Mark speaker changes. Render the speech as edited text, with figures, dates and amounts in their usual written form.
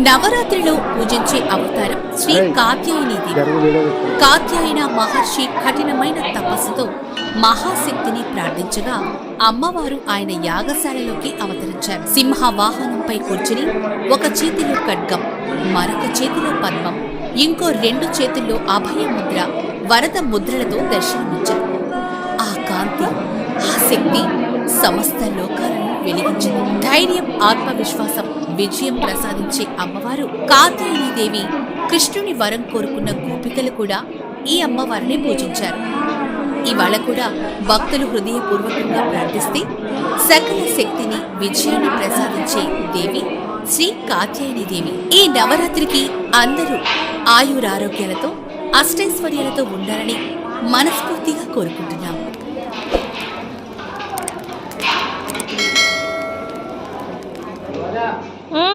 Speaker 1: నవరాత్రిలో పూజించే అవతారం శ్రీ కాత్యాయనీదేవి. కాత్యాయన మహర్షి కఠినమైన తపస్సుతో మహాశక్తిని ప్రార్థించగా అమ్మవారు ఆయన యాగశాలలోకి అవతరించారు. సింహ వాహనంపై కూర్చుని ఒక చేతిలో ఖడ్గం, మరొక చేతిలో పద్మం, ఇంకో 2 చేతుల్లో అభయ ముద్ర, వరద ముద్రలతో దర్శనమిచ్చారు. ఆ కాంతి, ఆ శక్తి సమస్త లోకాలను వెలిగించింది. ధైర్యం, ఆత్మవిశ్వాసం, విజయం ప్రసాదించే అమ్మవారు కాత్యాయనీదేవి. కృష్ణుని వరం కోరుకున్న గోపికలు కూడా ఈ అమ్మవారిని పూజించారు. ఇవాళ కూడా భక్తులు హృదయపూర్వకంగా ప్రార్థిస్తే సకల శక్తిని, విజయాన్ని ప్రసాదించే దేవి శ్రీ కాత్యాయనీదేవి. ఈ నవరాత్రికి అందరూ ఆయురారోగ్యాలతో, అష్టైశ్వర్యాలతో ఉండాలని మనస్ఫూర్తిగా కోరుకుంటున్నాం.